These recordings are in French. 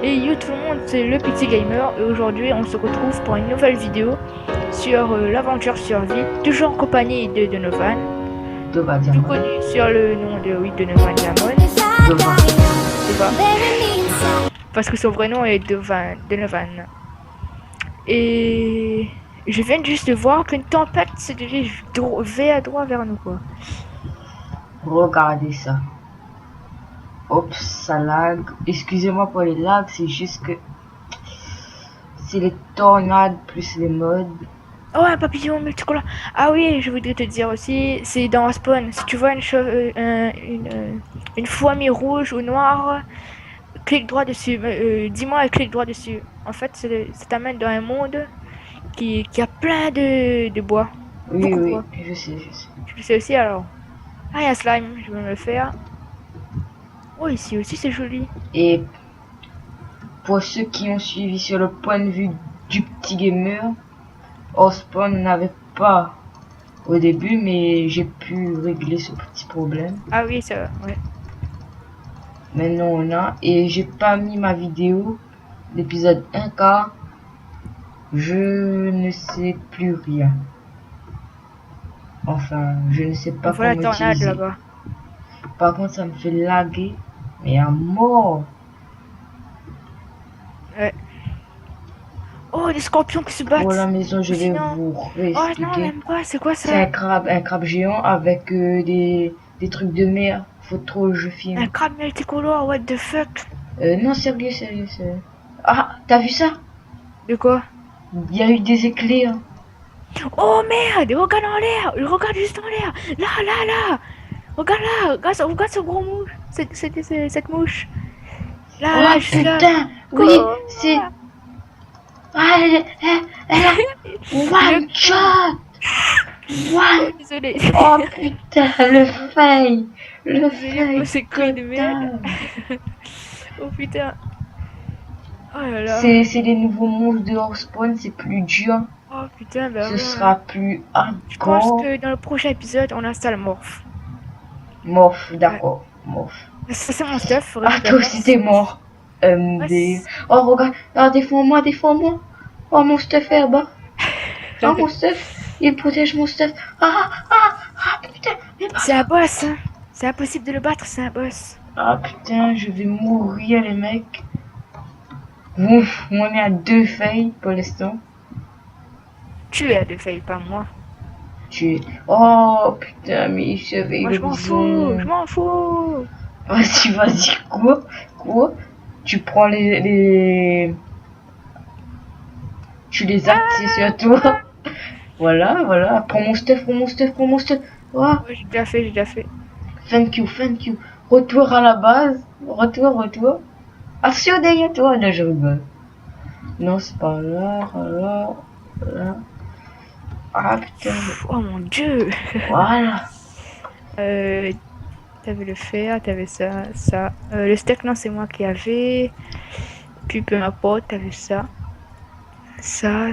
Et yo tout le monde, c'est le Petit Gamer et aujourd'hui on se retrouve pour une nouvelle vidéo sur l'aventure survie, toujours en compagnie de Donovan, Dova plus Diamond. connu sur le nom de Donovan Diamond, Dova. Dova, parce que son vrai nom est Donovan. Et je viens juste de voir qu'une tempête se dirige à droit vers nous quoi. Regardez ça. Hop, ça lag. Excusez-moi pour les lags, c'est juste que c'est les tornades plus les modes. Oh, un papillon multicolore. Ah oui, je voudrais te dire aussi, c'est dans Spawn. Si tu vois une fourmi rouge ou noire, clique droit dessus. Dis-moi et clique droit dessus. En fait, ça t'amène dans un monde qui a plein de bois. Oui, Beaucoup de oui, bois. je sais, je sais. Tu le sais aussi alors. Ah, il y a un slime, je vais me le faire. Oh, ici aussi c'est joli. Et pour ceux qui ont suivi sur le point de vue du petit gamer, Ospawn n'avait pas au début, mais j'ai pu régler ce petit problème. Ah oui, ça, ouais. Maintenant on a, et j'ai pas mis ma vidéo, l'épisode 1 car je ne sais plus rien. Enfin, je ne sais pas Voilà la comment tornade utiliser. là-bas. Par contre, ça me fait laguer, mais à mort. Ouais. Oh, des scorpions qui se Pour la battent. maison, je vais Sinon. vous Oh non, réexpliquer. même pas, c'est quoi C'est ça? un crabe géant avec des trucs de mer. Faut trop que je Un filme. crabe multicolore, what the fuck? Non, sérieux, sérieux, sérieux. Ah, t'as vu ça? De quoi? Il y a eu des éclairs. Oh merde! Regarde en l'air! Regarde juste en l'air! Là, là, là! Regarde là! Regarde ce gros mouche! Cette mouche! Là, Oh là, juste là! putain, oui, Quoi? c'est... Ah, elle a one shot. Oh, One. désolé! Oh putain, le fail. Le Désolé pour fail ces coups de merde! total. Oh putain! Oh là là! C'est les nouveaux monstres de Hourspawn, c'est plus dur. Oh putain, bah Ce ouais! sera plus Je pense hardcore. que dans le prochain épisode, on installe Morph. Morph, Ouais. d'accord. Morph. Ça, c'est mon stuff, Ah, toi récupère-moi. aussi t'es mort. Ouais, Oh, regarde. Ah, défends-moi, défends-moi. Oh, mon stuff est bas. Oh, mon stuff. Il protège mon stuff. Putain. c'est un boss, hein! C'est impossible de le battre, c'est un boss. Ah, putain, je vais mourir, les mecs. Ouf, on est à 2 fails pour l'instant. Tu es de fail, pas moi. Oh, putain, mais il se réveille Moi, le je m'en fous, je bison. m'en fous. Vas-y, vas-y, quoi? Tu prends tu les actives sur toi. Voilà. Prends mon stuff, prends mon stuff. Oh, Ouais, j'ai déjà fait. thank you. Retour à la base. Retour. Attention derrière toi. Là, je rigole. Non, c'est pas là. Ah, putain. Oh mon dieu. Voilà. T'avais le fer, t'avais ça. Le steak, non, c'est moi qui avais. Puis peu importe, t'avais ça. Ça.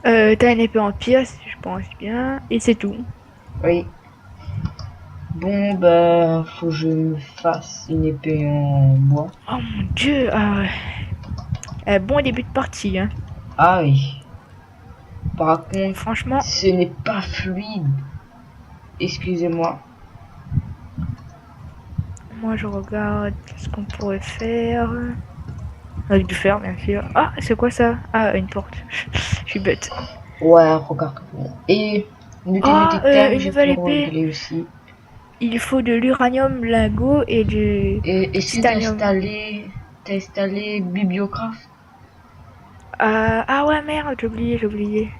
T'as une épée en pierre, si je pense bien. Et c'est tout. Oui. Bon, bah, faut que je me fasse une épée en bois. Oh mon dieu. Ah ouais. Bon début de partie, hein. Ah oui. Par contre, Franchement, ce n'est pas fluide. Excusez-moi. moi je regarde ce qu'on pourrait faire. Avec du fer, bien sûr. Ah, c'est quoi ça? Ah, une porte. Je suis bête. Ouais, regarde. Et Ah, thème, une je nouvelle peux épée. régler aussi. Il faut de l'uranium lingot et du Et si t'as titanium. installé Bibliocraft, Ah ouais, merde, j'ai oublié.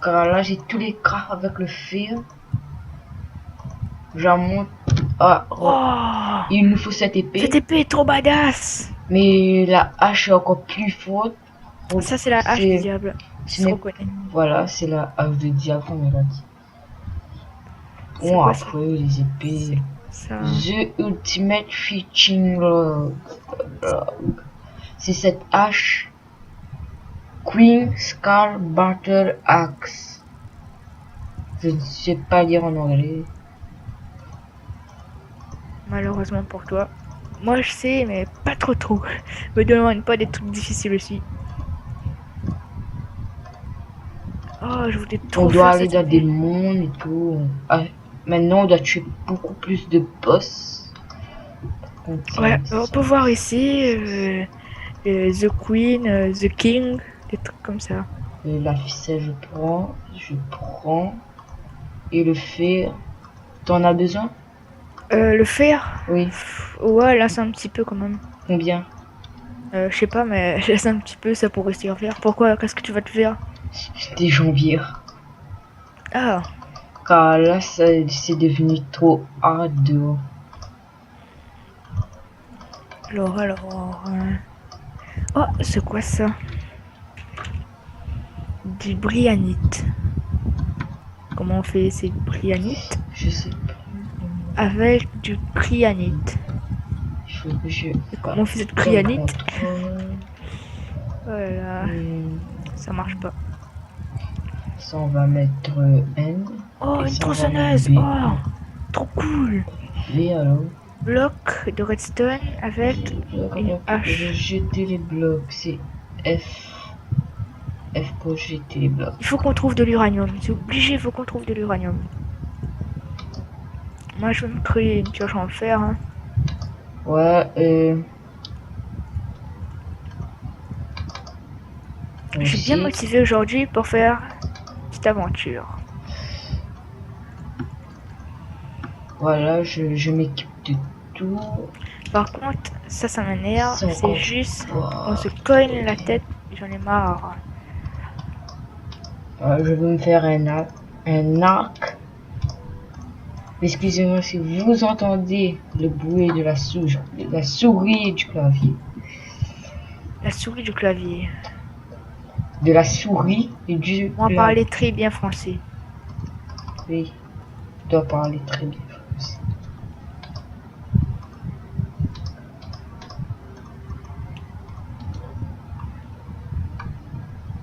car là j'ai tous les crafts avec le fer. J'en monte. Oh, Il nous faut cette épée. cette épée est trop badass. Mais la hache est encore plus forte. Ça, c'est la hache du diable. Ce Je n'est reconnais. Voilà, c'est la hache de diable, on l'a dit. C'est Bon, quoi ça? après, les épées. Ça. The Ultimate Fishing Log. C'est cette hache. Queen Scar Battle Axe. Je ne sais pas lire en anglais. Malheureusement pour toi. Moi je sais, mais pas trop trop. Me demande pas des trucs difficiles aussi. Oh, je voulais On trop doit faire aller cette dans des idée. mondes et tout. Ah, maintenant, on doit tuer beaucoup plus de boss. Donc, Ouais, on peut voir ici The Queen, The King, des trucs comme ça. la ficelle, je prends. Et le fer, t'en as besoin? Le fer, Oui. ouais, là c'est un petit peu quand même. Combien? Je sais pas, mais laisse un petit peu, ça pourrait servir. Pourquoi? Qu'est-ce que tu vas te faire? Des jambiers. Ah, Car là, c'est devenu trop hard. alors. Oh, c'est quoi ça? Du brianite. Comment on fait ces brianites? Je sais Avec du cyanite. Il faut que je Et comment on fait fasse cette un cyanite? contrôle. Oh là là, Hmm, ça marche pas. Ça, on va mettre N. Oh, Et une ça, on va mettre tronçonneuse! B. Oh, trop cool! B alors. Bloc de redstone avec une Je hache. jeter les blocs. C'est F. F pour jeter les blocs. Il faut qu'on trouve de l'uranium. C'est obligé, il faut qu'on trouve de l'uranium. Moi, je vais me créer une pioche en fer. Hein. Ouais, Je suis bien aussi. motivé aujourd'hui pour faire cette aventure. Voilà, je m'équipe de tout. Par contre, ça m'énerve. C'est C'est encore juste, on pas. se cogne la tête. J'en ai marre. Je veux me faire un arc. Excusez-moi si vous entendez le bruit de la souris et du clavier. La souris du clavier. De la souris et du Moi, clavier. parler très bien français. Oui, je dois parler très bien français.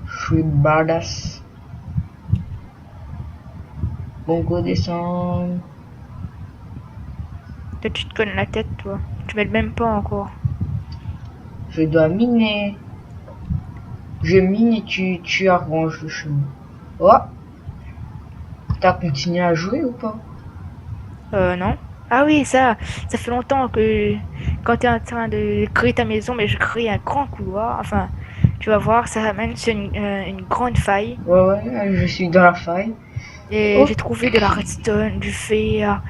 Je suis badass. Bon, go descendre. Toi, tu te cognes la tête, toi. Tu m'aides même pas encore. Je dois miner. Je mine et tu arranges le chemin. Oh, t'as continué à jouer ou pas? Non. Ah oui, ça fait longtemps que quand tu es en train de créer ta maison, mais je crée un grand couloir. Enfin, tu vas voir, ça amène sur une grande faille. Ouais, je suis dans la faille. Et Oh, j'ai trouvé de la redstone, du fer,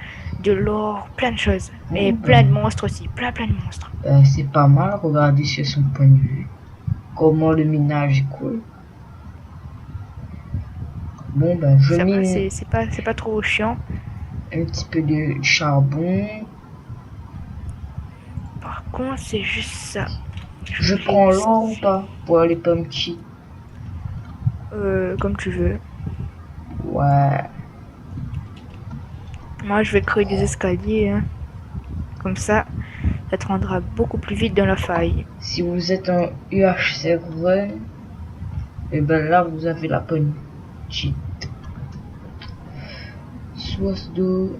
de l'or, plein de choses. bon, Et plein de monstres aussi, plein de monstres. c'est pas mal, regardez sur son point de vue. Comment le minage est cool. Bon, je Ça va, mine c'est pas trop chiant. un petit peu de charbon. Par contre, c'est juste ça. Je J'ai prends l'or ou pas pour les pumpkins? comme tu veux. Ouais. Moi, je vais créer des escaliers. Hein. Comme ça te rendra beaucoup plus vite dans la faille. Si vous êtes en UH7, et ben là, vous avez la bonne cheat. Source d'eau.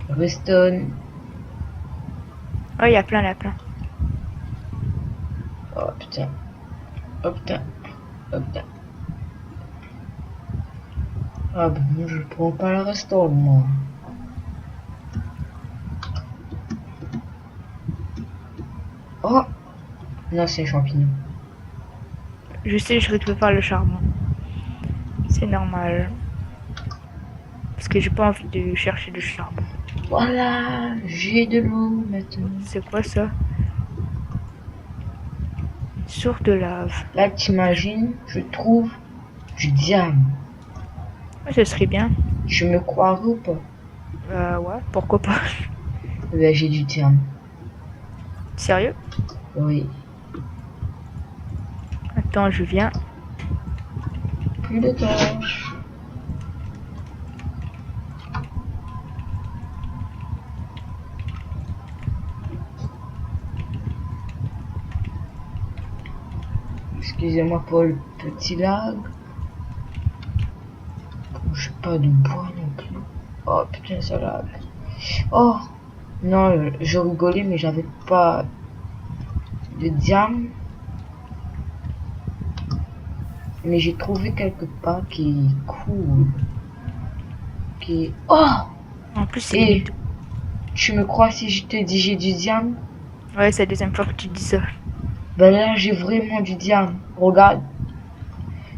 Redstone. Oh, il y a plein. Oh putain. Oh putain. Oh putain. Ah ben moi je prends pas la redstone moi. Oh non c'est un champignon. Je sais, je récupère pas le charbon. C'est normal. Parce que j'ai pas envie de chercher du charbon. Voilà, j'ai de l'eau maintenant. C'est quoi ça? Une source de lave. Là t'imagines, je trouve du diamant. Ouais, ce serait bien. Je me croirais ou pas? Ouais, pourquoi pas. Ben j'ai du diamant. Sérieux? Oui. Attends, je viens. Plus de temps. Excusez-moi pour le petit lag. J'ai pas de bois non plus. Oh putain ça lag. Oh Non, je rigolais, mais j'avais pas de diamant. Mais j'ai trouvé quelque part qui est cool. Qui est... Oh! En plus, c'est Et limite. tu me crois si je te dis j'ai du diamant? Ouais, c'est la deuxième fois que tu dis ça. Ben là, j'ai vraiment du diamant. Regarde.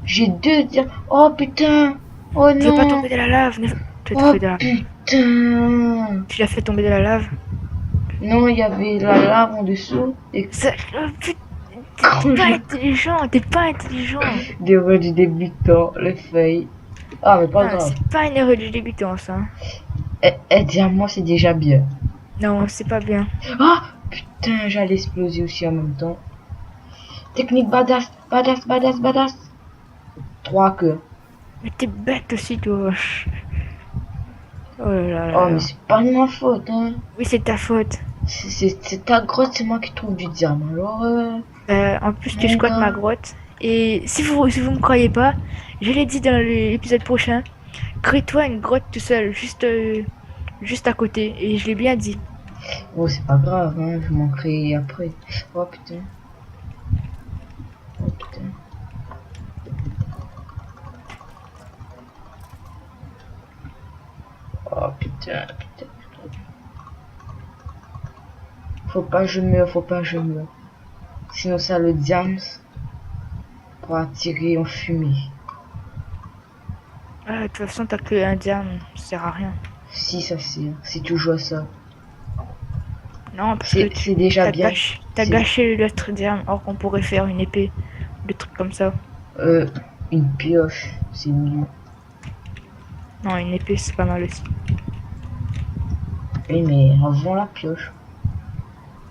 J'ai deux diamants. Oh putain! Oh Tu veux pas non! tomber dans la lave? Tu vas Oh tomber dans la... putain! Tu l'as fait tomber dans la lave? Non, il y avait la lave en dessous. Et Ça... putain, t'es quand pas je... intelligent, t'es pas intelligent. Des voix du débutant, les feuilles. Ah, mais pas Non, grave. c'est pas une erreur du débutant, ça. Diamant, c'est déjà bien. Non, c'est pas bien. Ah! Putain, j'allais exploser aussi en même temps. Technique badass, badass, badass, badass. Trois queues. Mais t'es bête aussi, toi. Oh là là là Oh, mais là. c'est pas de ma faute, hein. Oui, c'est ta faute. C'est ta grotte, c'est moi qui trouve du diamant. Alors, En plus, tu mon squattes ma gars. grotte. Et si vous me croyez pas, je l'ai dit dans l'épisode prochain, crée-toi une grotte tout seul, juste à côté. Et je l'ai bien dit. Oh, c'est pas grave, hein. Je m'en crée après. Oh, putain. Oh, putain. Oh, putain, putain, putain. Faut pas que je meure, faut pas que je meure. Sinon, ça, le diams pourra tirer en fumée. Ah, de toute façon, t'as que un diamant, ça sert à rien. Si, ça sert. C'est toujours ça. Non, parce que C'est déjà bien. t'as C'est gâché l'autre diamant, or qu'on pourrait faire une épée, des trucs comme ça. euh, une pioche. C'est mieux. Non, une épée, c'est pas mal aussi. Oui, mais avant la pioche.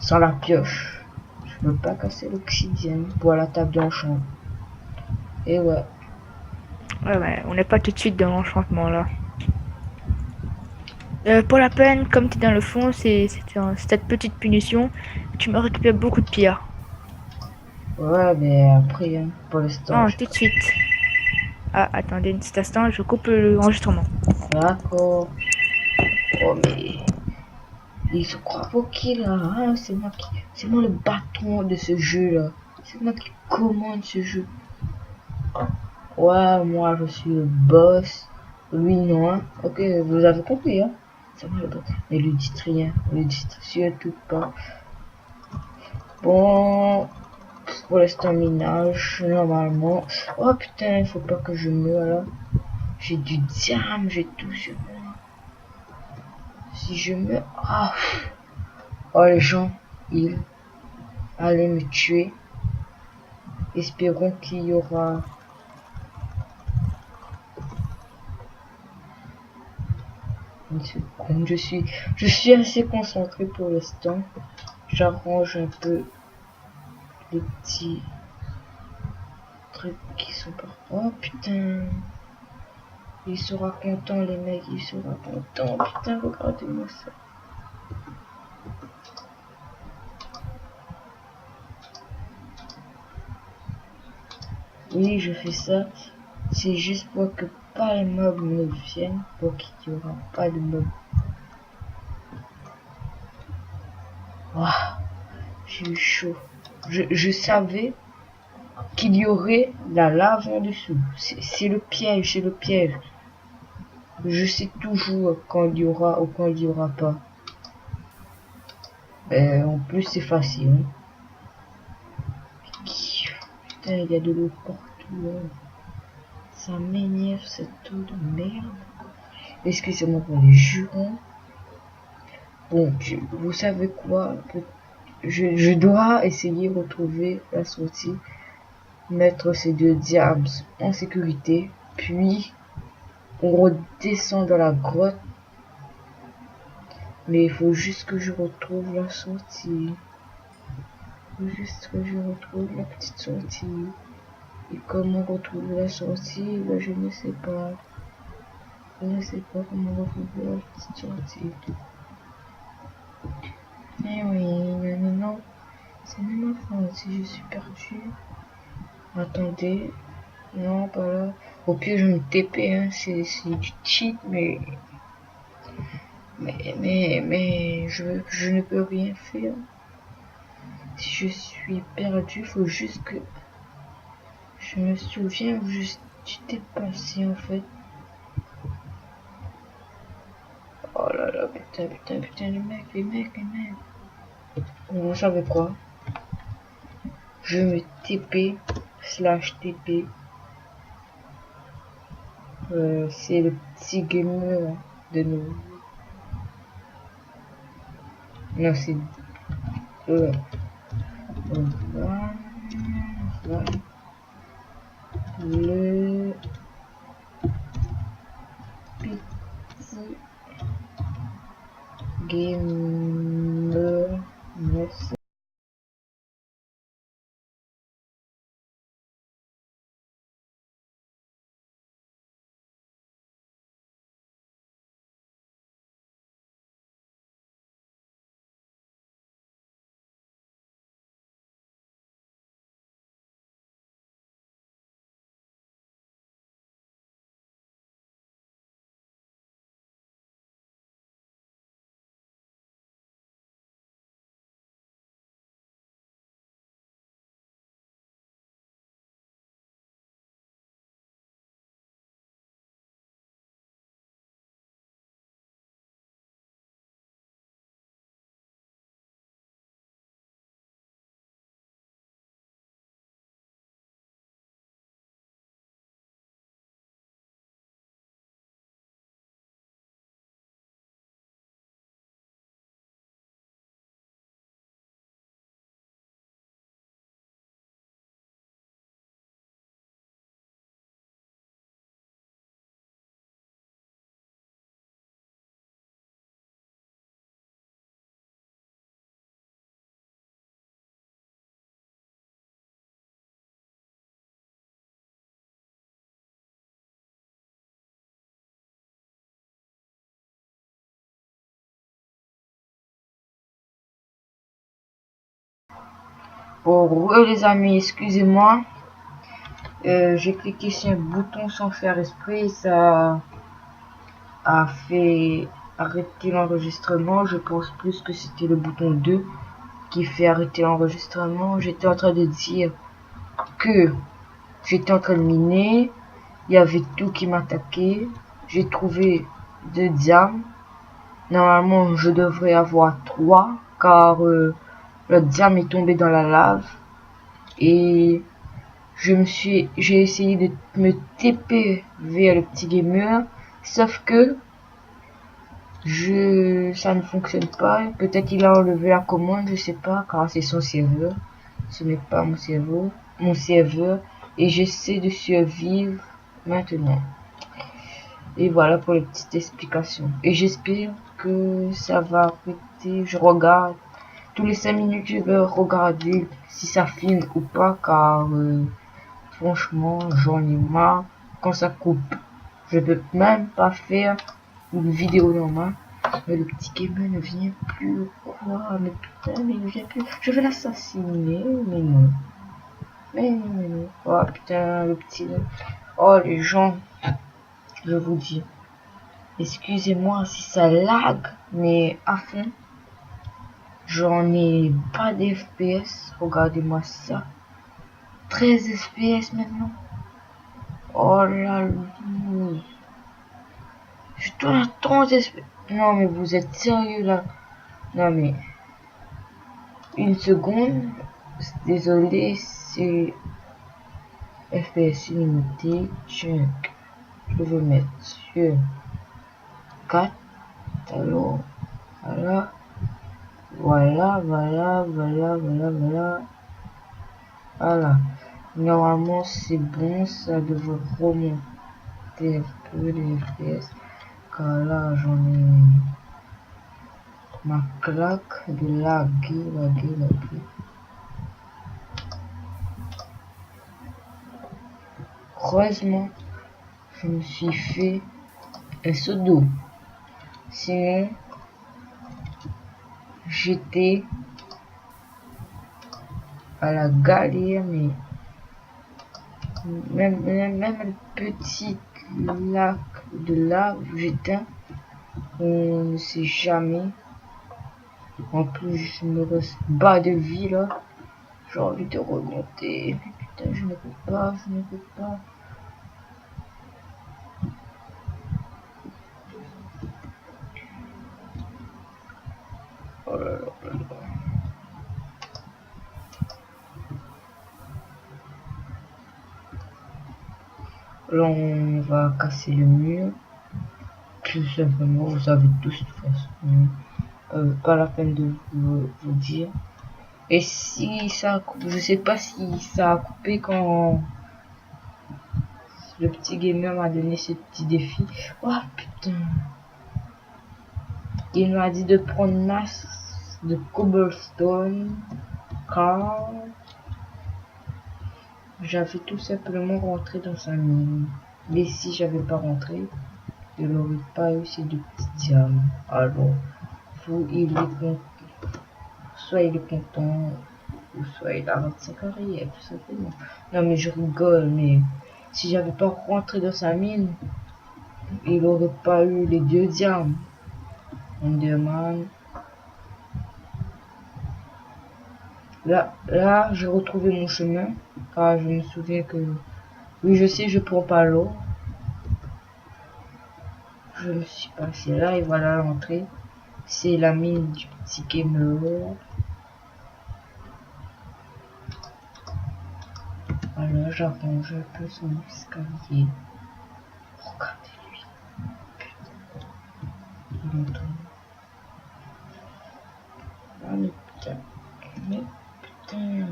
Sans la pioche. Je peux pas casser l'obsidienne pour la table d'enchant. Et ouais. Ouais, on n'est pas tout de suite dans l'enchantement là. Pour la peine, comme tu es dans le fond, c'est cette petite punition. Tu me récupères beaucoup de pierres. Ouais, mais après, hein, pour l'instant, Non, je... tout de suite. Ah, attendez un petit instant, je coupe l'enregistrement. D'accord. Oh, mais... Ils se croient pour qui, là, hein? C'est moi le patron de ce jeu-là. C'est moi qui commande ce jeu. Ouais, moi, je suis le boss. Lui, non, hein. Ok, vous avez compris, hein. C'est moi le boss. Mais lui dites rien. Lui dites surtout pas. Bon... Pour l'instant, minage, normalement. Oh, putain, faut pas que je meure, là. J'ai du diamant, j'ai tout sur moi. Si je meurs... Ah. Oh, les gens, ils allaient me tuer. Espérons qu'il y aura... une seconde. Je suis assez concentré pour l'instant. J'arrange un peu les petits trucs qui sont par... Oh putain. Il sera content les mecs, il sera content. Putain, regardez-moi ça. Oui, je fais ça. C'est juste pour que pas les mobs ne viennent. Pour qu'il n'y aura pas de mobs. Waouh, j'ai eu chaud. Je savais qu'il y aurait la lave en dessous. C'est le piège, c'est le piège. Je sais toujours quand il y aura ou quand il y aura pas. En plus, c'est facile. Hein. Putain, il y a de l'eau partout. Hein. Ça m'énerve cette eau de merde. Excusez-moi pour les jurons. Bon, vous savez quoi? Je dois essayer de retrouver la sortie. Mettre ces deux diables en sécurité. Puis, on redescend dans la grotte. Mais il faut juste que je retrouve la sortie. Il faut juste que je retrouve la petite sortie. Et comment retrouver la sortie? Ben, je ne sais pas. Je ne sais pas comment retrouver la petite sortie. Eh oui, non, non. C'est même ma faute si je suis perdu. Attendez. Non, pas là. Au pire, je me TP, hein. C'est du cheat, mais... Mais je ne peux rien faire. Si je suis perdu, faut juste que je me souviens où j'étais passé en fait. Oh là là, putain, les mecs. Vous savez quoi? Je me TP slash TP. C'est le petit gamer de nous. Non, c'est voilà, le petit gamer. Merci. Pour eux les amis, excusez-moi. J'ai cliqué sur un bouton sans faire esprit, ça a fait arrêter l'enregistrement. Je pense plus que c'était le bouton 2 qui fait arrêter l'enregistrement. J'étais en train de dire que j'étais en train de miner, il y avait tout qui m'attaquait. J'ai trouvé 2 diamants. Normalement, je devrais avoir 3 car le diamant est tombé dans la lave et j'ai essayé de me TP vers le petit gamer, sauf que ça ne fonctionne pas. Peut-être il a enlevé la commande, je sais pas, car c'est son serveur. Ce n'est pas mon serveur, et j'essaie de survivre maintenant. Et voilà pour les petites explications. Et j'espère que ça va arrêter. Je regarde tous les 5 minutes, je vais regarder si ça filme ou pas, car franchement, j'en ai marre quand ça coupe. Je peux même pas faire une vidéo normale. Mais le petit gamer ne vient plus ou quoi? Mais putain, mais il ne vient plus. Je vais l'assassiner, mais non. Mais non. Oh putain, le petit. Oh les gens, je vous dis. Excusez-moi si ça lag, mais à fond. J'en ai pas d'FPS. Regardez-moi ça. 13 FPS maintenant. Oh là là. Je tourne à 30 FPS. Non mais vous êtes sérieux là? Non mais. Une seconde. Désolé, c'est FPS illimité. Check. Je vais mettre sur 4. Alors. Voilà. Normalement c'est bon, ça devrait remonter un peu les FPS. Car là j'en ai ma claque de laguer. Heureusement, je me suis fait un seau d'eau. Sinon, j'étais à la galère, mais même le petit lac de lave où j'étais, On ne sait jamais. En plus, je me reste bas de vie là. J'ai envie de remonter. Putain, je ne peux pas, je ne peux pas. Oh là là là là. Là, on va casser le mur. Tout simplement, vous savez tous de toute façon. Pas la peine de vous dire. Et si ça coupe, je sais pas si ça a coupé quand le petit gamer m'a donné ce petit défi. Oh putain. Il m'a dit de prendre masse de cobblestone car j'avais tout simplement rentré dans sa mine. Mais si j'avais pas rentré, il n'aurait pas eu ces deux petits diamants. Alors, il est content. Soit il est content, ou soit il a 25 carrières, tout simplement. Non mais je rigole, mais si j'avais pas rentré dans sa mine, il aurait pas eu les deux diamants. On demande. Là, j'ai retrouvé mon chemin, car je me souviens que... Oui, je sais, je prends pas l'eau. Je me suis passé là, et voilà l'entrée. C'est la mine du petit gamer. Alors, j'arrange un peu son escalier. Regardez-lui. Il entend. Ah, mais putain. Mais putain.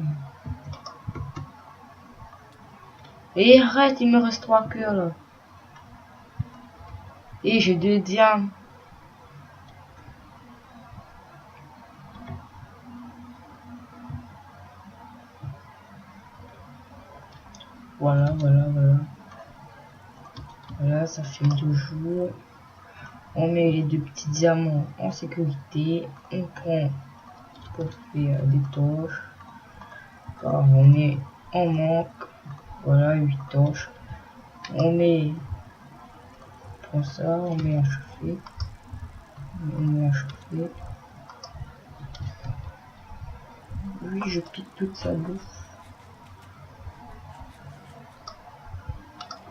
Et arrête, il me reste 3 cœurs là. Et j'ai 2 diamants. Voilà, voilà, voilà. Voilà, ça fait 2 jours. On met les 2 petits diamants en sécurité. On prend pour faire des torches. Car on est en manque. Voilà, 8 torches. On met... On prend ça, on met à chauffer. On met à chauffer. Oui, je pique toute sa bouffe.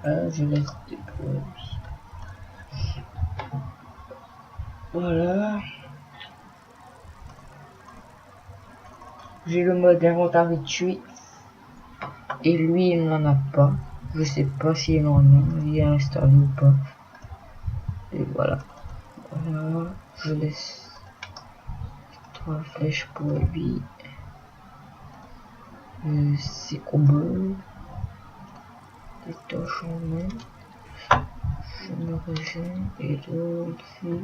Là, je laisse des produits. Voilà. J'ai le mode inventaire réduit. Et lui, il n'en a pas. Je sais pas s'il en a. Il est installé ou pas. Et voilà. Voilà. Je laisse 3 flèches pour lui. C'est combo. Des torches en main. Je me régène. Et l'autre ici.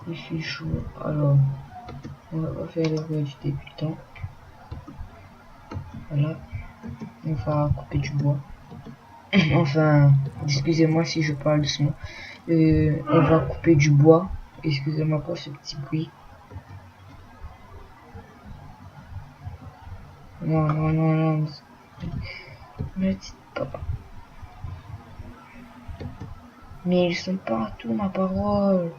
Il fait chaud. Alors, on va faire les voies du débutant. Voilà. On va couper du bois. Enfin, excusez-moi si je parle doucement. On va couper du bois. Excusez-moi pour ce petit bruit. Non, non, non, non. Ne dites pas. Mais ils sont partout, ma parole.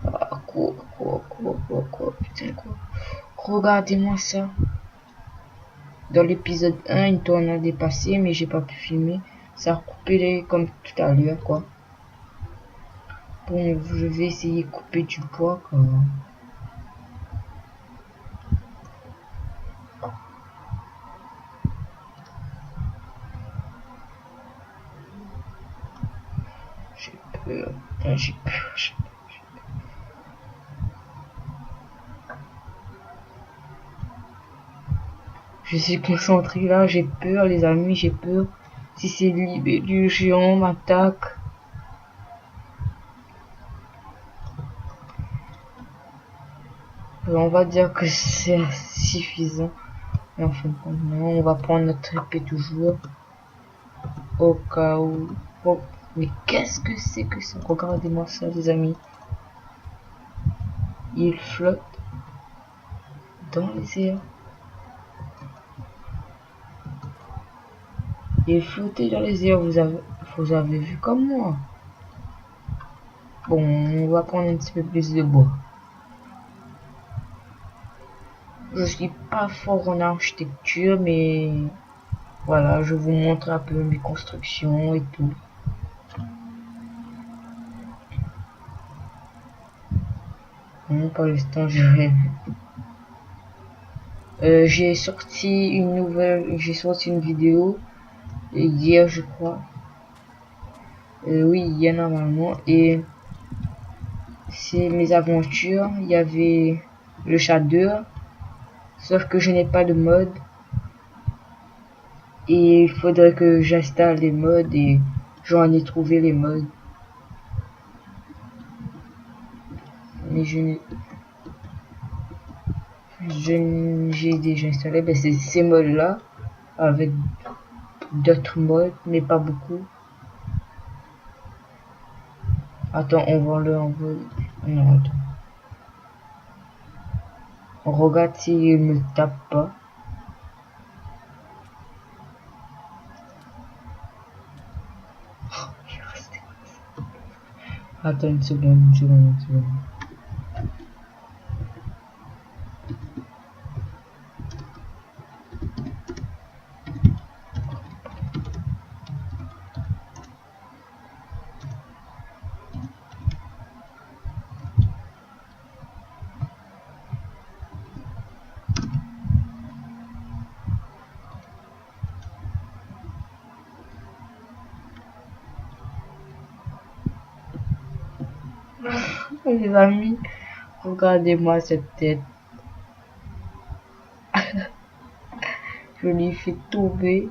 Ah, quoi, putain, quoi. Regardez-moi ça. Dans l'épisode 1, une tornade est passée, mais j'ai pas pu filmer. Ça a coupé comme tout à l'heure, quoi. Bon, je vais essayer de couper du bois, quoi. J'ai peur. J'ai peur. Je suis concentré là, j'ai peur, les amis, j'ai peur. Si c'est libellule géant m'attaque. On va dire que c'est suffisant. Mais enfin, non, on va prendre notre épée toujours. Au cas où. Oh, mais qu'est-ce que c'est que ça? Regardez-moi ça, les amis. Il flotte dans les airs. Et flotter dans les airs, vous avez vu comme moi. Bon, on va prendre un petit peu plus de bois. Je suis pas fort en architecture, mais voilà, je vous montre un peu mes constructions et tout. Bon, pour l'instant, j'ai sorti une vidéo hier, je crois. Oui, hier normalement, et c'est mes aventures. Il y avait le Shader, sauf que je n'ai pas de mode. Et il faudrait que j'installe les modes et j'en ai trouvé les modes. Mais j'ai déjà installé ces modes là avec d'autres modes, mais pas beaucoup. Attends, on va le envoyer. Non, attends. On regarde s'il me tape pas. Attends une seconde, une seconde, une seconde. Les amis, regardez-moi cette tête. Je lui fais tomber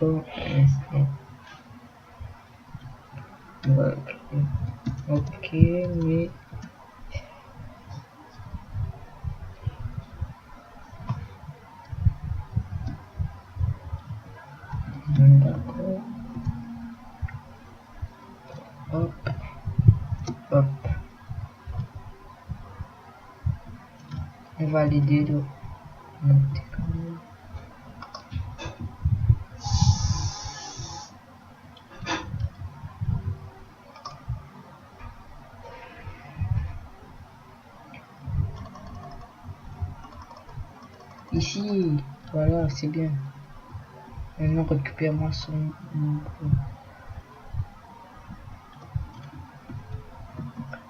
dans l'instant. Ok, mais d'accord. Hop, hop. On va l'aider de monter quand même. Ici, voilà, c'est bien. Maintenant, récupère-moi son...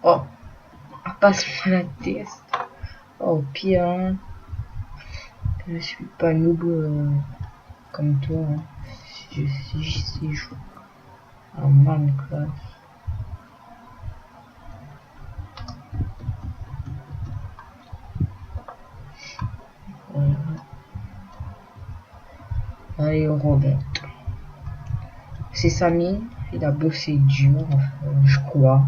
Oh, passe-moi la test. Oh, pire, hein. Je suis pas noob comme toi. Hein. Je joue à Minecraft. Voilà. Allez, on remonte. C'est Samy, il a bossé dur, je crois.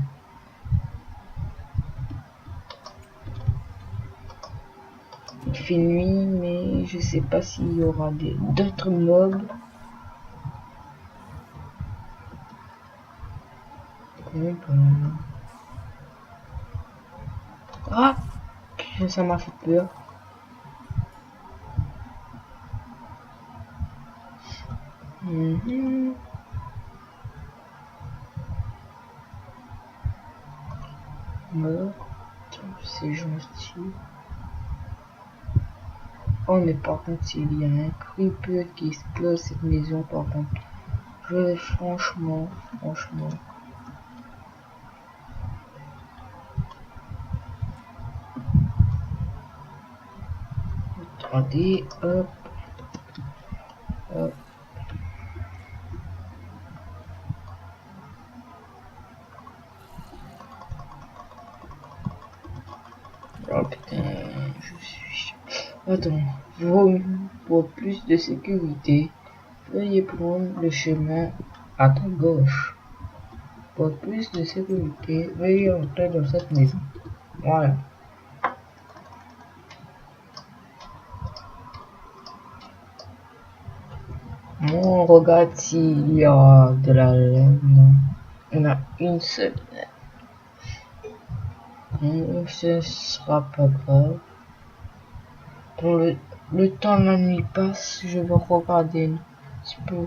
Il fait nuit, mais je sais pas s'il y aura d'autres mobs. Ah, ça m'a fait peur. C'est gentil. Oh, mais par contre, s'il y a un creeper qui explose cette maison, par contre, je vais franchement. Attendez, hop. Hop. Oh putain, je suis... Attends, pour plus de sécurité, veuillez prendre le chemin à ta gauche. Pour plus de sécurité, veuillez entrer dans cette maison. Voilà. On regarde s'il y a de la laine. Non. On a une seule. Ce sera pas grave. le temps de la nuit passe, je vais regarder un petit peu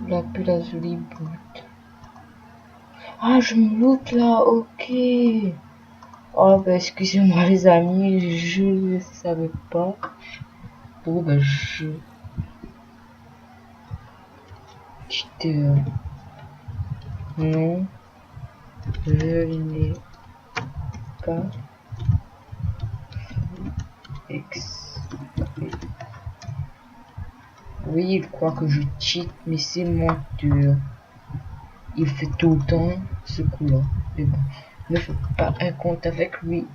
la pélazolie brute. Ah, je me loot là, ok. Oh, bah, excusez-moi les amis, je ne savais pas. Bon, bah, quitte, non, je n'ai pas exprès. Oui, il croit que je cheat, mais c'est menteur. Il fait tout le temps ce coup-là. Mais bon, ne fais pas un compte avec lui.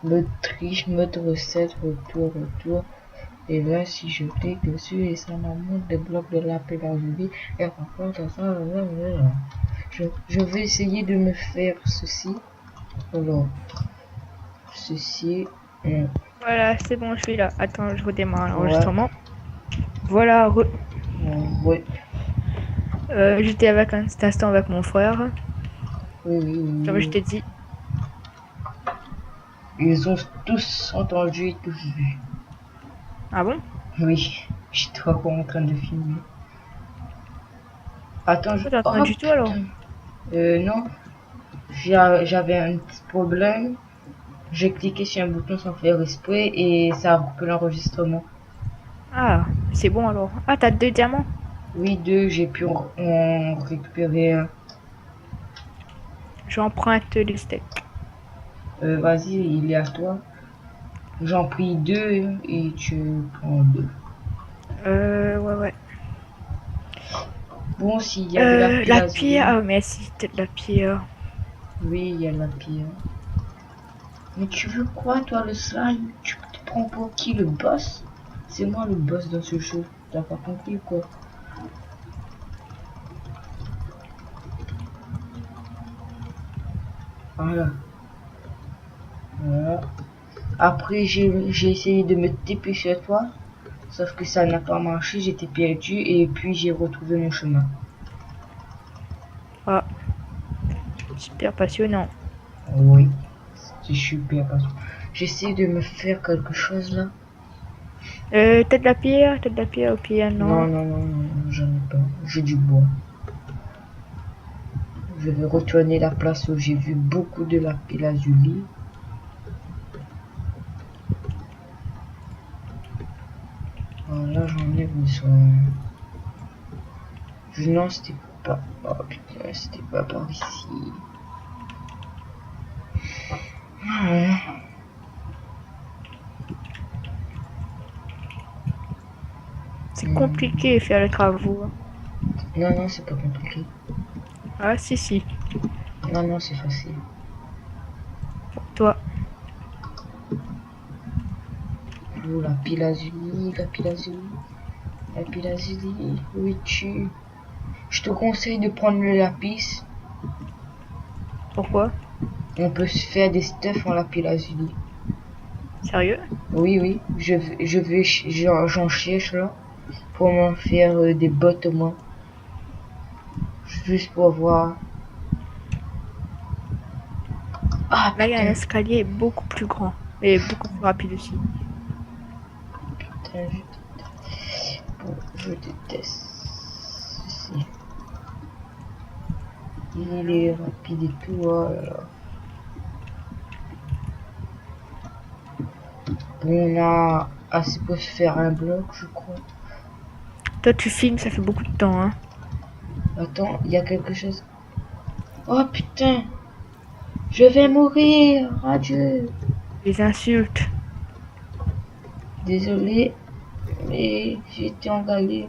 Mode triche, mode recette, retour. Et là, si je clique dessus et ça me montre des blocs de la pédagogie, et encore ça, je vais essayer de me faire ceci. Alors, ceci, Voilà, c'est bon, je suis là. Attends, je redémarre ouais, l'enregistrement. Voilà, ouais, j'étais avec un cet instant avec mon frère. oui, oui, Comme je oui, t'ai dit. oui. Ils ont tous entendu et tous vu. Ah bon? Oui, j'étais encore en train de filmer. Attends, Pourquoi t'as oh entendu tout alors? putain, non, j'avais un petit problème. J'ai cliqué sur un bouton sans faire exprès et ça a coupé l'enregistrement. Ah, c'est bon alors. Ah, t'as 2 diamants? Oui, deux, j'ai pu en récupérer un. J'emprunte les steaks. Vas-y, il est à toi. J'en prie deux et tu prends deux. Ouais, ouais. Bon, s'il y a de la La pierre. lazuli, Ah, mais si, t'as de la pierre. oui, il y a de la pierre. Mais tu veux quoi, toi, le slime? Tu te prends pour qui, le boss? C'est moi le boss dans ce jeu. T'as pas compris, quoi? Voilà. Voilà. Après, j'ai essayé de me TP sur toi. Sauf que ça n'a pas marché, j'étais perdu et puis j'ai retrouvé mon chemin. Ah, super passionnant. Oui, c'est super parce que j'essaie de me faire quelque chose là. T'as de la pierre? T'as de la pierre au pied, Non, non? non, non, non, non, j'en ai pas. J'ai du bois. Je vais retourner la place où j'ai vu beaucoup de la lazuli. Voilà, j'en ai besoin. Non, c'était pas. Oh putain, c'était pas par ici. Ah, C'est compliqué de faire les travaux. non, non, c'est pas compliqué. Ah, si, si. Non, non, c'est facile. Pour toi. Oh, la lazuli, la lazuli, où es-tu? Je te conseille de prendre le lapis. Pourquoi? On peut se faire des stuff en lapis lazuli. Sérieux? Oui, oui, j'en cherche là pour m'en faire des bottes moi. Juste pour voir. Ah Là, il y a un putain, escalier beaucoup plus grand. Et beaucoup plus rapide aussi. putain, bon, je déteste ceci. Il est rapide et tout, oh là là. Bon, on a assez pour se faire un bloc, je crois. Toi, tu filmes, ça fait beaucoup de temps, hein. Attends, il y a quelque chose. Oh putain, je vais mourir, adieu. Les insultes. Désolé, mais j'étais en galère.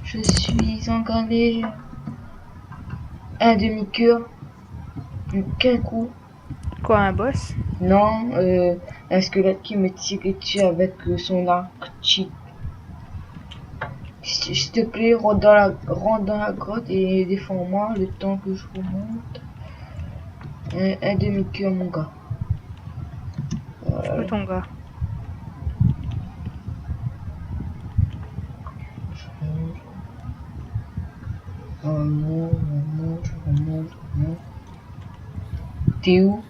Je suis en galère. Un demi-cœur, qu'un coup. Quoi, un boss? Non, un squelette qui me tirait dessus avec son arc cheat. S'il te plaît, rentre dans la grotte et défends-moi le temps que je remonte. Un demi-cœur, mon gars. C'est quoi ton gars? Je remonte. T'es où?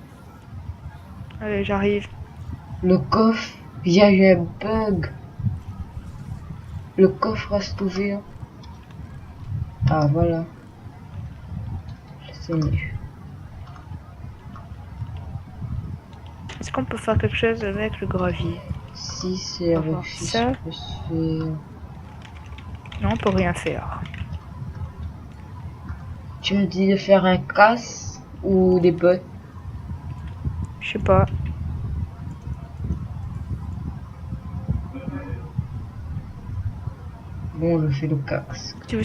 Allez, j'arrive. Le coffre. Il y a eu un bug. Le coffre reste ouvert. Ah voilà. C'est mieux. Est-ce qu'on peut faire quelque chose avec le gravier? Si c'est On va avec voir fiche, ça. peut se faire. Non, on peut rien faire. Tu me dis de faire un casse ou des bottes? Je sais pas. Bon, je fais le casse. Si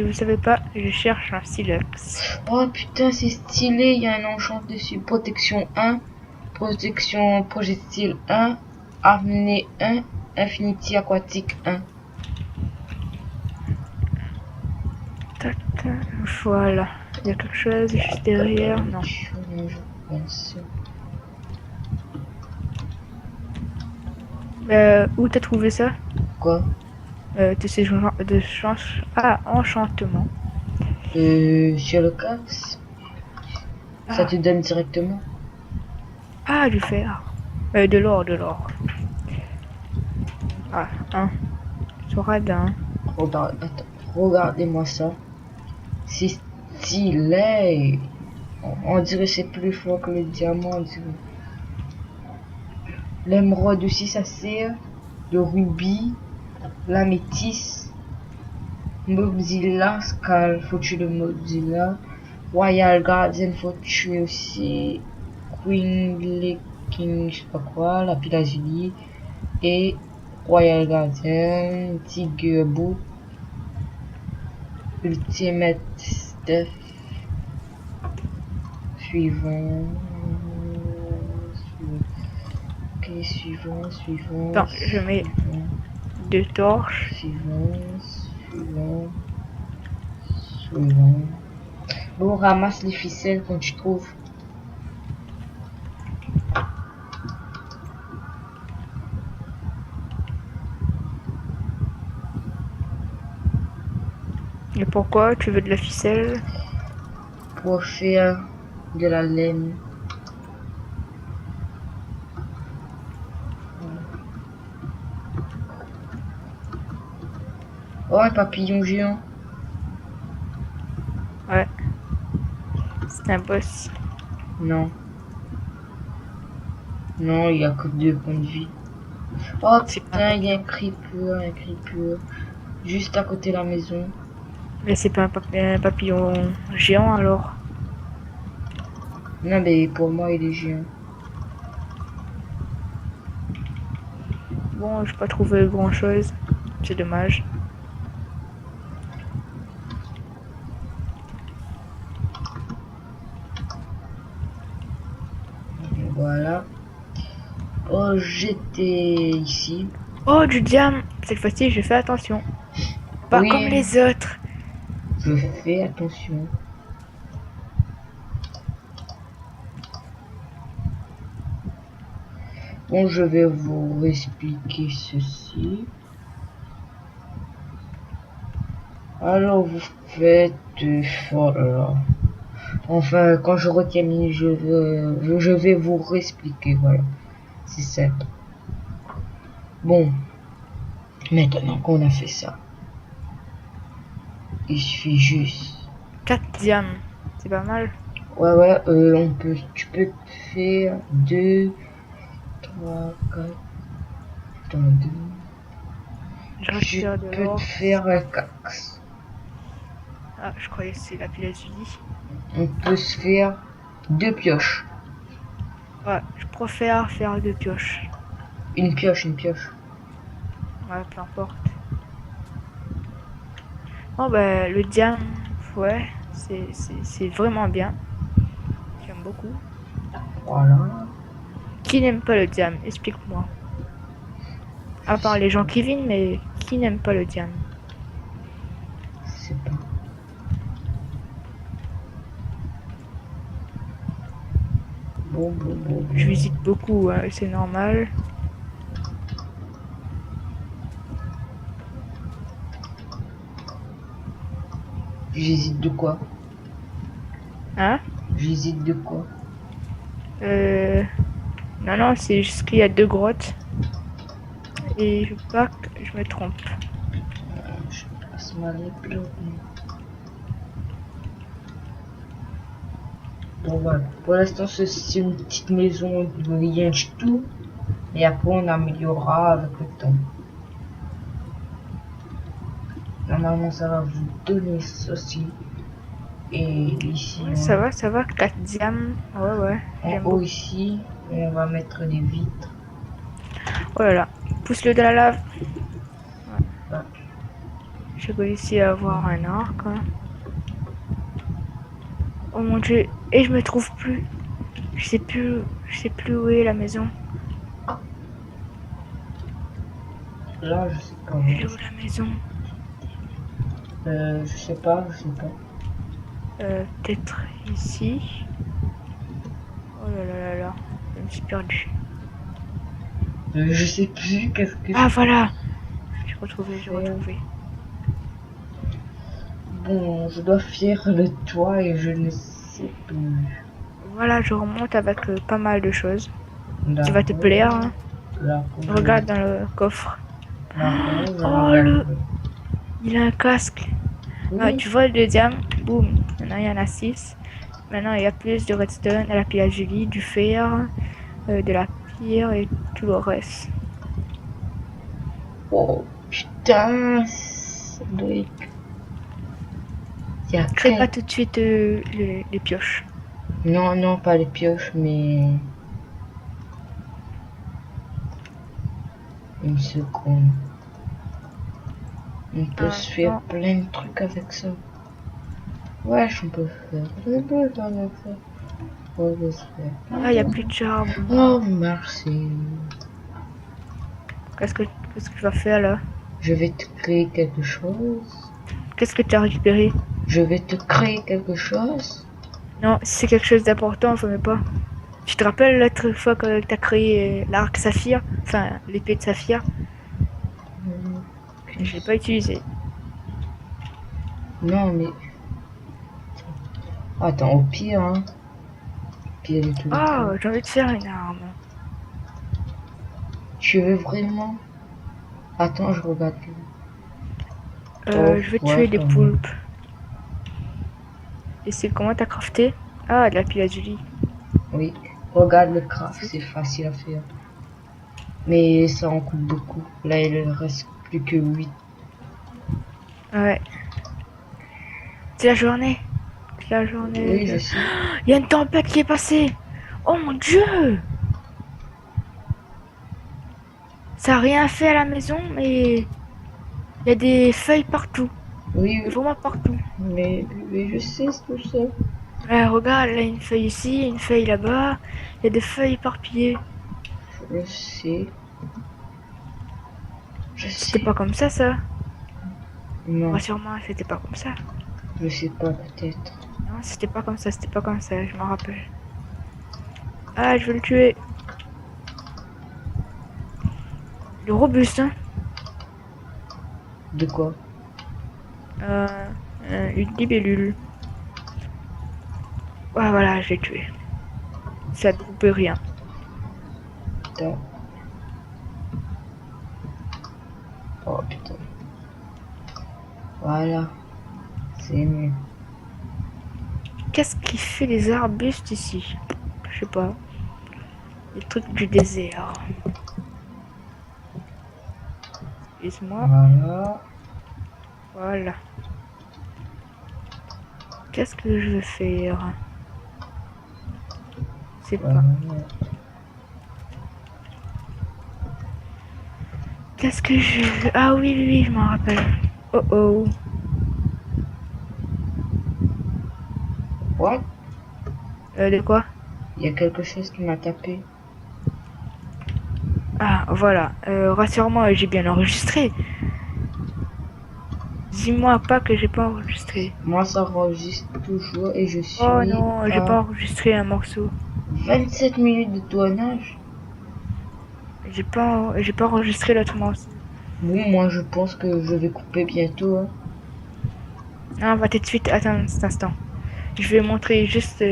vous savez pas, je cherche un silex. Oh putain, c'est stylé. Il y a un enchant dessus. Protection 1. Protection projectile 1. Harmonie 1. Infinity aquatique 1. Tac, tac. Voilà. Il y a quelque chose juste derrière. Non. Je pense. Où t'as trouvé ça? Quoi? De ces genres de chance. Ah, enchantement. Sur le casse. Ça Ah, te donne directement. ah, du fer. De l'or, de l'or. Ah, un. Soradin. Regarde, attends, regardez-moi ça. C'est stylé. On dirait que c'est plus fort que le diamant. On dirait. L'émeraude aussi, ça sert. Le rubis. L'améthyste. Mobzilla. Skull, faut tuer le Mobzilla. Royal Guardian, faut tuer aussi. Queen King, je sais pas quoi. La Pilazuli. Et Royal Guardian. Tigre Boot. Ultimate Stuff. Suivant. Ok, suivant. Attends, je mets Suivant. 2 torches. Suivant. Bon, ramasse les ficelles quand tu trouves. Et pourquoi tu veux de la ficelle? Pour faire de la laine. Oh, un papillon géant. Ouais. C'est un boss. Non. Non, il y a que 2 points de vie. Oh C'est pas putain, un il y a papillon. un creeper. Juste à côté de la maison. Mais c'est pas un papillon géant alors. Non, mais pour moi, il est géant. Bon, j'ai pas trouvé grand chose. C'est dommage. Voilà. Oh, j'étais ici. Oh, du diamant! Cette fois-ci, je fais attention. Pas Oui, comme les autres. je fais attention. Bon, je vais vous expliquer ceci. Alors, vous faites... oh là là. Enfin, quand je termine, je vais vous réexpliquer, voilà. C'est simple. Bon, maintenant qu'on a fait ça, il suffit juste... 4 diamants. C'est pas mal. Ouais, tu peux faire 2, 3, 4, attends, 2. Je Tu retire de peux l'or. te faire un cax. Ah, je croyais que c'est la pilazuli. On peut se faire 2 pioches. Ouais, je préfère faire 2 pioches. Une pioche. Ouais, peu importe. Bon, bah, le diamant, ouais, c'est vraiment bien. J'aime beaucoup. Voilà. Qui n'aime pas le diamant? Explique-moi. À part les gens qui viennent, mais qui n'aime pas le diamant? C'est pas. Bon. Je visite beaucoup, hein, c'est normal. J'hésite de quoi? Hein? J'hésite de quoi? Non, c'est juste qu'il y a 2 grottes. Et je veux pas que je me trompe. Je passe mal les blocs. Bon, voilà. Pour l'instant, c'est une petite maison de rien du tout. Et après, on améliorera avec le temps. Normalement, ça va vous donner ceci. Et ici, Ouais, ça va, 4 diamants. Ouais, ouais, en j'aime haut beaucoup. ici, on va mettre des vitres. Oh là là, pousse-le dans la lave. Là. J'ai réussi à avoir un arc, hein. Oh mon dieu, et je me trouve plus. Je sais plus où est la maison. Là, je sais pas. Elle est où la maison? Je sais pas, je sais pas. Peut-être ici. Oh là là là là, je me suis perdue. Je sais plus qu'est-ce que Ah je voilà, j'ai fais. retrouvé. Bon, je dois faire le toit et je ne sais plus. Voilà, je remonte avec pas mal de choses qui La va te plaire, rose, hein. la rose, Regarde dans le coffre. la rose, Oh le, il a un casque. Ah, oui, tu vois le deuxième, boum. Maintenant il y en a 6. Maintenant il y a plus de redstone, à la pile à Julie, du fer, de la pierre et tout le reste. oh putain, ça doit être... Il y a Crée pas quel... tout de suite les pioches. Non, non, pas les pioches, mais... Une seconde. On peut se faire Non. plein de trucs avec ça. Ouais, on peut faire plein de trucs avec ça. On peut se faire Ah, plein il y a de... plus de charbon. Oh, merci. Qu'est-ce que tu vas faire là? Je vais te créer quelque chose. Qu'est-ce que tu as récupéré? Je vais te créer quelque chose. Non, si c'est quelque chose d'important, faut même pas. Tu te rappelles l'autre fois que tu as créé l'arc saphir? Enfin, l'épée de saphir? Je l'ai pas utilisé. Non, mais... Attends, au pire, hein. Pire de tous les cas. Oh, j'ai envie de faire une arme. Tu veux vraiment? Attends, je regarde. Oh, Je vais ouais, tuer des quand même. poulpes. Et c'est comment t'as crafté? Ah, de la pile à Julie. Oui. Regarde le craft, c'est facile à faire. Mais ça en coûte beaucoup. Là, il reste plus que 8. Ouais. C'est la journée. C'est la journée Oui, de... je sais. Il y a une tempête qui est passée. Oh mon dieu! Ça a rien fait à la maison, mais il y a des feuilles partout. Oui, Vraiment partout. mais je sais ce que c'est. Regarde, là, une feuille ici, une feuille là-bas. Il y a des feuilles éparpillées. Je sais. Je C'était sais. pas comme ça. Non, Rassure-moi, c'était pas comme ça. je sais pas, peut-être. Non, c'était pas comme ça, je m'en rappelle. Ah, je vais le tuer. Le robuste, hein. De quoi? Euh, une libellule. Ah, voilà, je l'ai tué. Ça ne coupe rien. Attends. Oh putain. Voilà. C'est mieux. Qu'est-ce qui fait les arbustes ici? Je sais pas. Les trucs du désert. Excuse-moi. Voilà. Voilà. Qu'est-ce que je vais faire? C'est pas. Voilà. Qu'est-ce que je... Ah oui, oui, oui, je m'en rappelle. Oh oh. What? De quoi? Il y a quelque chose qui m'a tapé. Ah, voilà. Rassure-moi, j'ai bien enregistré. Dis-moi pas que j'ai pas enregistré. Moi, ça enregistre toujours et je Oh suis non, j'ai à pas enregistré un morceau. 27 minutes de tournage. J'ai pas enregistré l'autre morceau. Bon, moi, je pense que je vais couper bientôt. Hein. Non, on va tout de suite. Attends un petit instant. Je vais montrer juste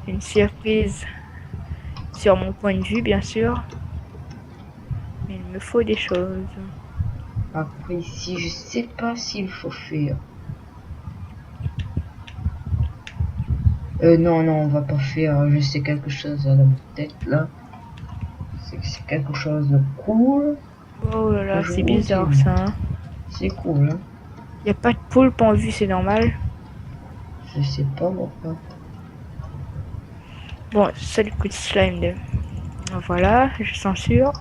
une surprise sur mon point de vue, bien sûr. Une me faut des choses. Après ici, je sais pas s'il faut faire. Non, non, on va pas faire. Je sais quelque chose dans ma tête là. C'est quelque chose de cool. Oh là Que là, je c'est vous dis. bizarre ça. Hein. C'est cool, hein. Y a pas de poulpe en vue, c'est normal. Je sais pas pourquoi. Bon, ça le coup de slime de. Voilà, je censure.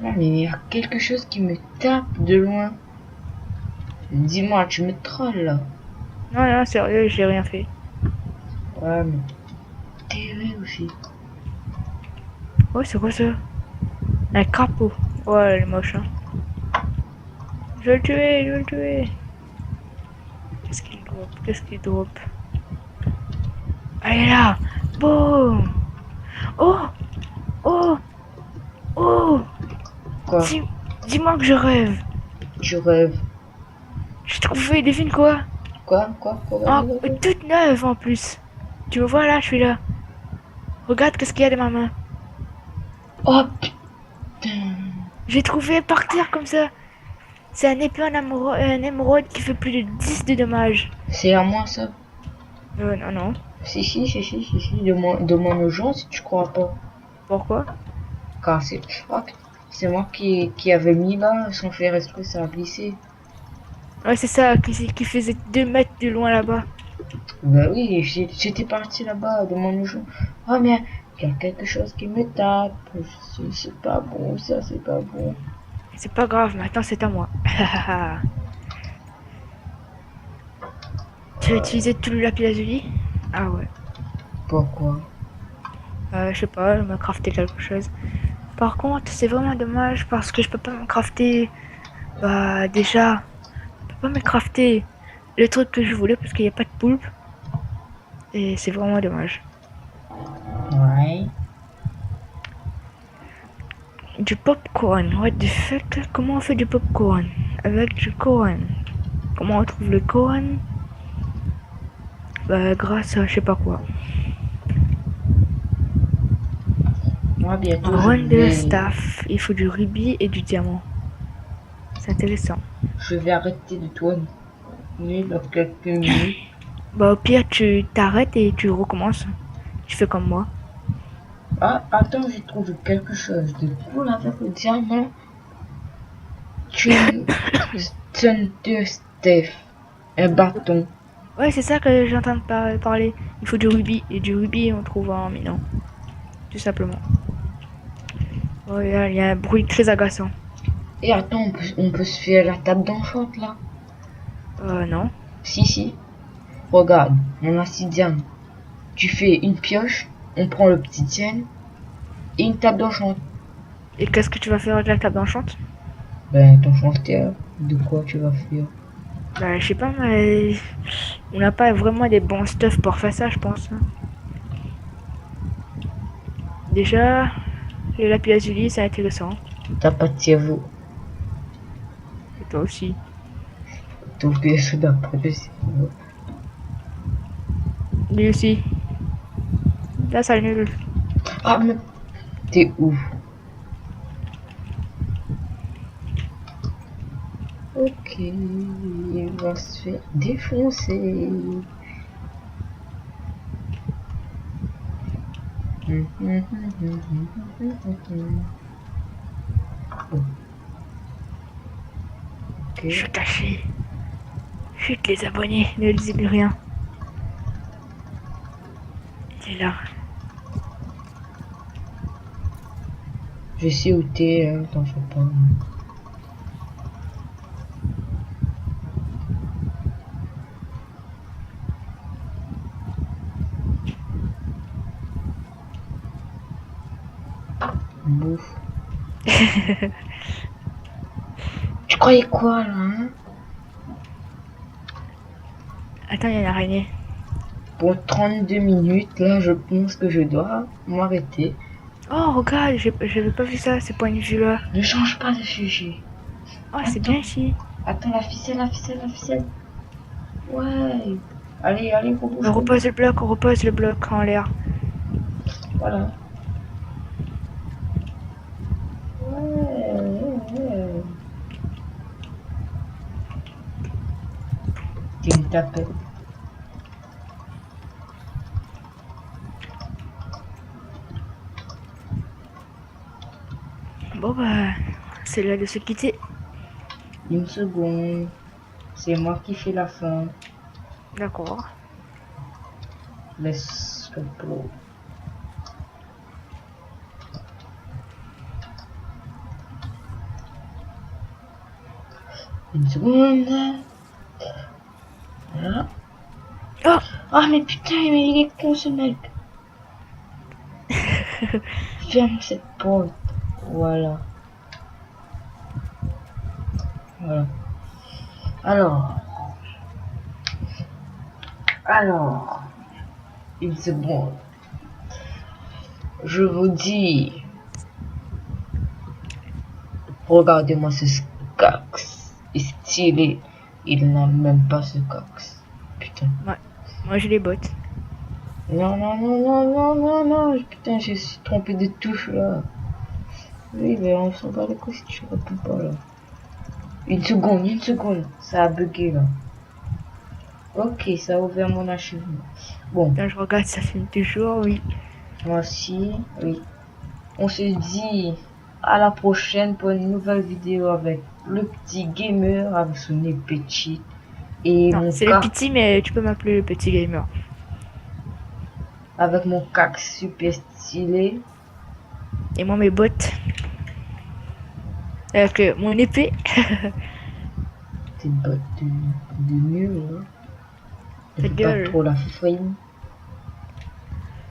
Ah, mais il y a quelque chose qui me tape de loin. Dis-moi, tu me trolles là. Non, non, sérieux, j'ai rien fait. Ouais, mais t'es vrai aussi. Oh, c'est quoi ça? Un crapaud. Ouais, elle est moche, hein. Je vais le tuer, je vais le tuer. Qu'est-ce qu'il drop? Qu'est-ce qu'il drop? Allez là! Boum! Oh! Oh! Oh! Quoi? Dis- Dis-moi que je rêve! Tu rêves? J'ai trouvé, devine quoi? Quoi? Oh, Vas-y, vas-y. toute neuve en plus! Tu me vois là, je suis là. Regarde qu'est-ce qu'il y a dans ma main. Oh putain. J'ai trouvé par terre comme ça. C'est un épée un émeraude qui fait plus de 10 de dommages. C'est à moi ça? Non, non. Si. Demande aux gens si tu crois pas. Pourquoi? Car je crois que c'est moi qui avait mis là, sans faire exprès, ça a glissé. Ouais, c'est ça, qui faisait 2 mètres de loin là-bas. Bah oui, j'étais parti là-bas, demande aux gens. Oh mais il y a quelque chose qui me tape. C'est pas bon, ça, c'est pas bon. C'est pas grave, maintenant c'est à moi. Tu as utilisé tout le lapis lazuli? Ah ouais. Pourquoi? Je sais pas, je me crafter quelque chose. Par contre, c'est vraiment dommage parce que je peux pas me crafter. Bah, déjà, je peux pas me crafter le truc que je voulais parce qu'il n'y a pas de poulpe. Et c'est vraiment dommage. Ouais. Du popcorn, what the fuck? Comment on fait du popcorn? Avec du corn. Comment on trouve le corn? Bah, grâce à je sais pas quoi. Moi bientôt Run de staff, il faut du rubis et du diamant. C'est intéressant. je vais arrêter de tourner dans quelques minutes. Bah, au pire, tu t'arrêtes et tu recommences. Tu fais comme moi. Ah, attends, j'ai trouvé quelque chose de cool avec le diamant. Thunderstaff. Un bâton. Ouais, c'est ça que j'entends parler. Il faut du rubis. Et du rubis, on trouve en minant. Tout simplement. Oh, il y a un bruit très agaçant. Et attends, on peut se faire la table d'enchante là. Non. Si. Regarde, mon obsidienne. Tu fais une pioche, on prend le petit tienne et une table d'enchante. Et qu'est-ce que tu vas faire avec la table d'enchante? Ben, t'enchanteur, de quoi tu vas faire? Bah, je sais pas, mais on n'a pas vraiment des bons stuff pour faire ça, je pense. Déjà, le lapis lazuli, c'est intéressant. T'as pas de cerveau. Et toi aussi. T'as oublié ça d'après le cerveau. Lui aussi. Là, ça nul. Ah, mais t'es où? Ok, il va se faire défoncer. Ok. Je suis caché. Chut, les abonnés, ne disent plus rien. Il est là. Je sais où t'es, hein, t'en fais pas. Bouffe. Tu croyais quoi là, hein? Attends, il y a une araignée. Pour 32 minutes, là, je pense que je dois m'arrêter. Oh, regarde, j'avais pas vu ça, ces points de vue là. Ne change pas de sujet. Oh, c'est bien ici. Attends, la ficelle. Ouais. Allez, rebouche. On repose le bloc en l'air. Voilà. t'appelle. Bon bah, c'est l'heure de se quitter. Une seconde. C'est moi qui fais la fin. D'accord. Laisse le plot. Une seconde. Voilà. Oh. Ah mais putain, mais il est con ce mec. Ferme cette porte. Voilà. Voilà. Alors, une seconde. Je vous dis, regardez-moi ce Skax. Il est stylé. Il n'a même pas ce Skax. Putain. Ouais. Moi j'ai les bottes. Non, non, non, non, non, non, non. Putain, je suis trompé de touche là. Oui, mais on s'en bat les couilles si tu réponds pas là. Une seconde. Ça a bugué là. Ok, ça a ouvert mon achèvement. Bon, Quand je regarde, ça filme toujours, oui. moi aussi, oui. On se dit à la prochaine pour une nouvelle vidéo avec le petit gamer avec son épée cheat et Non, mon c'est le cac petit, mais tu peux m'appeler le petit gamer. avec mon cac super stylé. Et moi mes bottes. Avec mon épée. Tes bottes de nul, hein. Ne Ta fais pas gueule. trop la frime.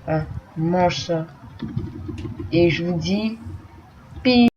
Hein, mange ça. Et je vous dis, peace.